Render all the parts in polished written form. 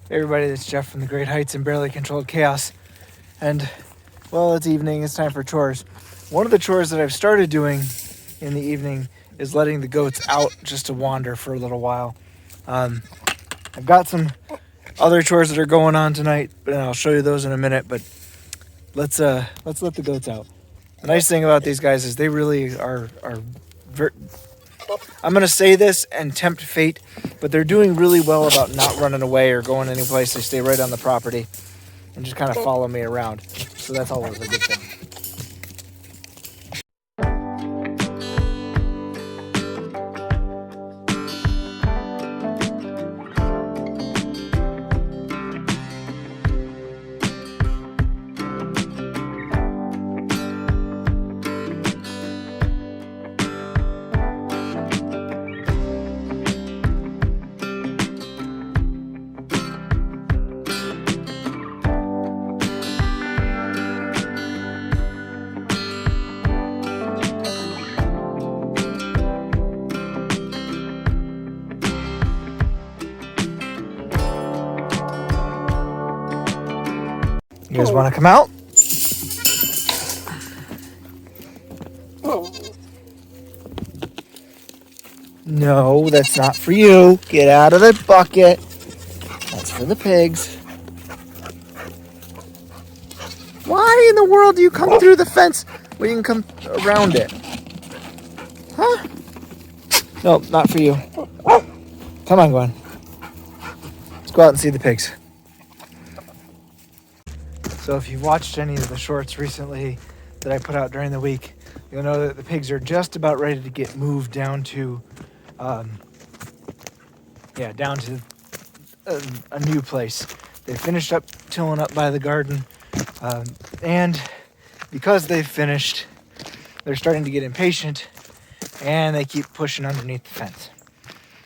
Hey everybody, it's Jeff from the Great Heights and Barely Controlled Chaos. And, well, it's evening, it's time for chores. One of the chores that I've started doing in the evening is letting the goats out just to wander for a little while. I've got some other chores that are going on tonight, but I'll show you those in a minute, but let's let the goats out. The nice thing about these guys is they really are I'm going to say this and tempt fate, but they're doing really well about not running away or going anyplace. They stay right on the property and just kind of follow me around. So that's always a good thing. You guys want to come out? No, that's not for you. Get out of the bucket. That's for the pigs. Why in the world do you come through the fence when you can come around it? Huh? No, not for you. Come on, Gwen. Let's go out and see the pigs. So if you've watched any of the shorts recently that I put out during the week, you'll know that the pigs are just about ready to get moved down to, down to a new place. They finished up tilling up by the garden, and because they've finished, they're starting to get impatient, and they keep pushing underneath the fence.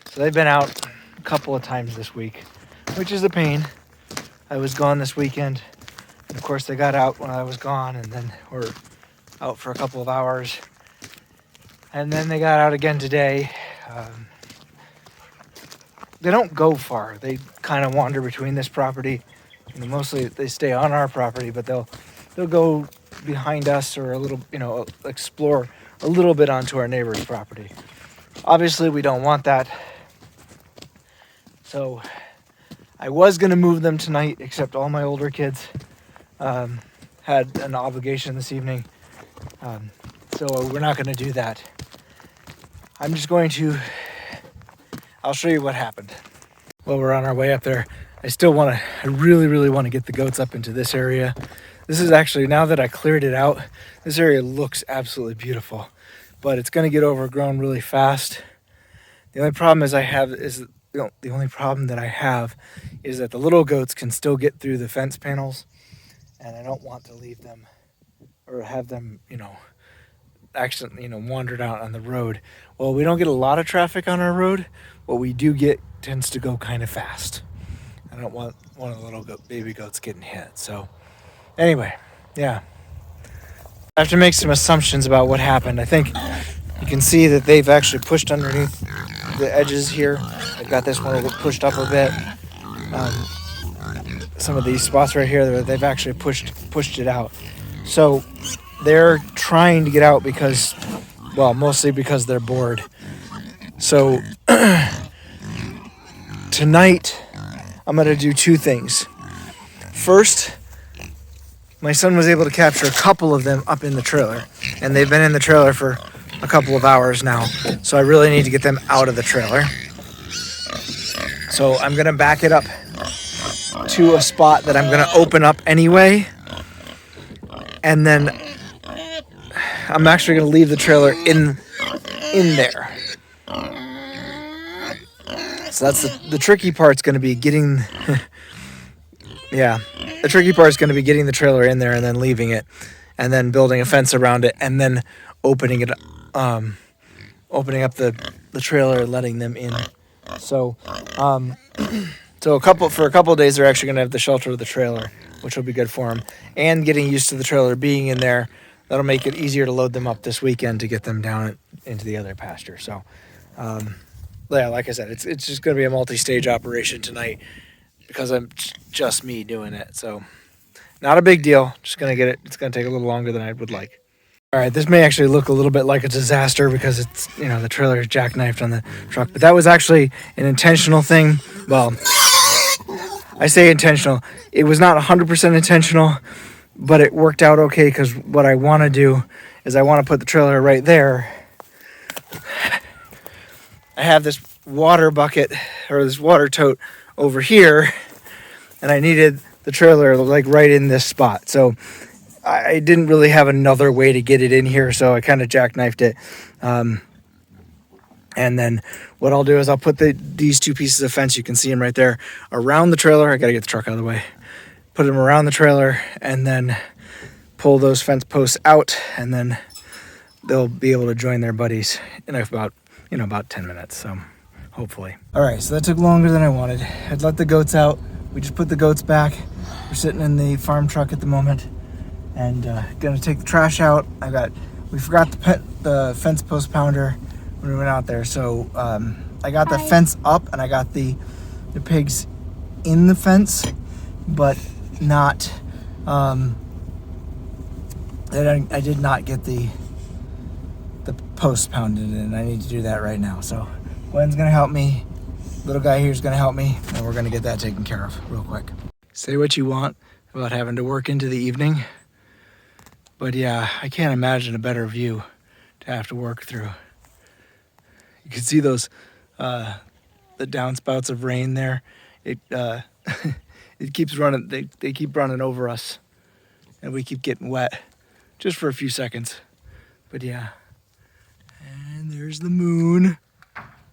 So they've been out a couple of times this week, which is a pain. I was gone this weekend. Of course, they got out when I was gone, and then were out for a couple of hours. And then they got out again today. They don't go far. They kind of wander between this property. And mostly they stay on our property, but they'll go behind us or a little, explore a little bit onto our neighbor's property. Obviously, we don't want that. So I was going to move them tonight, except all my older kids had an obligation this evening, so we're not going to do that. I'm just going to, I'll show you what happened. While we're on our way up there, I really want to get the goats up into this area. This is actually, now that I cleared it out, this area looks absolutely beautiful, but it's going to get overgrown really fast. The only problem that I have is that the little goats can still get through the fence panels, and I don't want to leave them or have them, accidentally, wandered out on the road. Well, we don't get a lot of traffic on our road. What we do get tends to go kind of fast. I don't want one of the little baby goats getting hit. So anyway, yeah. I have to make some assumptions about what happened. I think you can see that they've actually pushed underneath the edges here. I've got this one pushed up a bit. Some of these spots right here, they've actually pushed it out. So they're trying to get out mostly because they're bored. So tonight, I'm going to do two things. First, my son was able to capture a couple of them up in the trailer, and they've been in the trailer for a couple of hours now. So I really need to get them out of the trailer. So I'm going to back it up to a spot that I'm going to open up anyway. And then I'm actually going to leave the trailer in there. So that's the tricky part's going to be getting the tricky part is going to be getting the trailer in there and then leaving it, and then building a fence around it, and then opening up the trailer and letting them in. So for a couple of days they're actually going to have the shelter of the trailer, which will be good for them, and getting used to the trailer being in there. That'll make it easier to load them up this weekend to get them down into the other pasture. So like I said, it's just going to be a multi-stage operation tonight, because I'm just me doing it. So not a big deal. Just gonna get it. It's gonna take a little longer than I would like. All right, this may actually look a little bit like a disaster because it's, you know, the trailer is jackknifed on the truck, but that was actually an intentional thing. Well, I say intentional. It was not 100% intentional, but it worked out okay because what I want to do is I want to put the trailer right there. I have this water bucket or this water tote over here, and I needed the trailer like right in this spot. So I didn't really have another way to get it in here, so I kind of jackknifed it. And then what I'll do is I'll put these two pieces of fence, you can see them right there, around the trailer. I got to get the truck out of the way. Put them around the trailer and then pull those fence posts out, and then they'll be able to join their buddies in about 10 minutes, so hopefully. All right, so that took longer than I wanted. I'd let the goats out. We just put the goats back. We're sitting in the farm truck at the moment. And gonna take the trash out. We forgot the fence post pounder when we went out there, so I got the fence up and I got the pigs in the fence, but not I did not get the post pounded in. I need to do that right now. So Gwen's gonna help me. Little guy here's gonna help me, and we're gonna get that taken care of real quick. Say what you want about having to work into the evening. But yeah, I can't imagine a better view to have to work through. You can see those, the downspouts of rain there. It keeps running, they keep running over us, and we keep getting wet just for a few seconds. But yeah, and there's the moon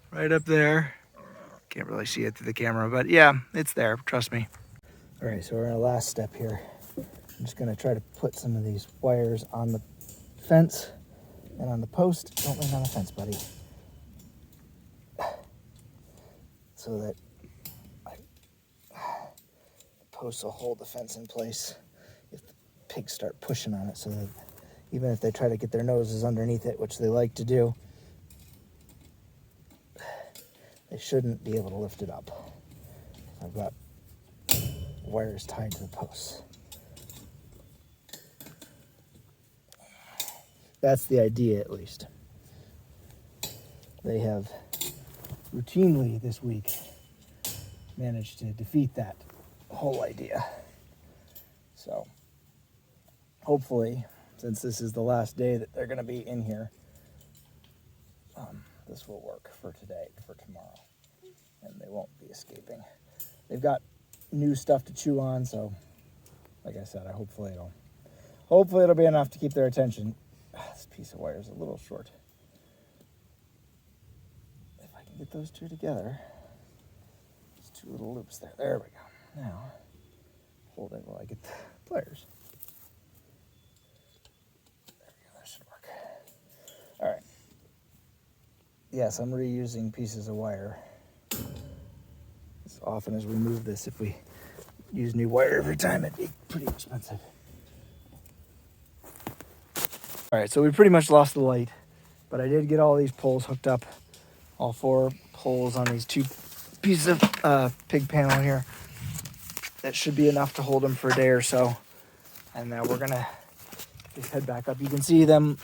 right up there. Can't really see it through the camera, but yeah, it's there, trust me. All right, so we're in our last step here. I'm just gonna try to put some of these wires on the fence and on the post. Don't lean on the fence, buddy. So that the posts will hold the fence in place if the pigs start pushing on it, so that even if they try to get their noses underneath it, which they like to do, they shouldn't be able to lift it up. I've got wires tied to the posts. That's the idea, at least. They have routinely this week managed to defeat that whole idea. So hopefully, since this is the last day that they're going to be in here, this will work for today, for tomorrow, and they won't be escaping. They've got new stuff to chew on, so like I said, hopefully it'll be enough to keep their attention. This piece of wire is a little short. If I can get those two together, there's two little loops there. There we go. Now, hold it while I get the pliers. There we go, that should work. All right. Yes, I'm reusing pieces of wire. As often as we move this, if we use new wire every time, it'd be pretty expensive. All right, so we pretty much lost the light, but I did get all these poles hooked up, all 4 poles on these 2 pieces of pig panel here. That should be enough to hold them for a day or so. And now we're gonna just head back up. You can see them,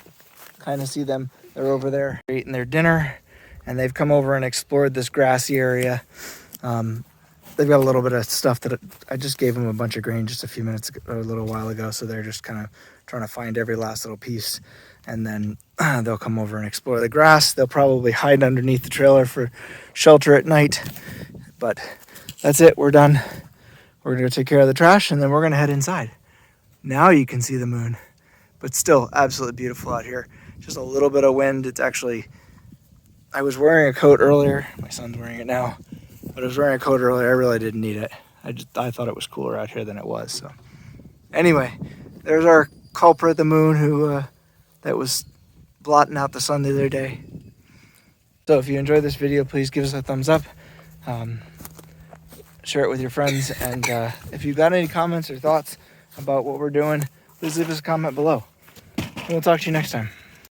kind of see them. They're over there eating their dinner, and they've come over and explored this grassy area. They've got a little bit of stuff that I just gave them a bunch of grain just a little while ago, so they're just kind of trying to find every last little piece, and then they'll come over and explore the grass. They'll probably hide underneath the trailer for shelter at night, but that's it. We're done. We're gonna go take care of the trash, and then we're gonna head inside. Now you can see the moon, but still absolutely beautiful out here. Just a little bit of wind. It's actually, I was wearing a coat earlier. My son's wearing it now. But I was wearing a coat earlier. I really didn't need it. I thought it was cooler out here than it was. So anyway, there's our culprit, the moon, who that was blotting out the sun the other day. So if you enjoyed this video, please give us a thumbs up. Share it with your friends. And if you've got any comments or thoughts about what we're doing, please leave us a comment below. And we'll talk to you next time.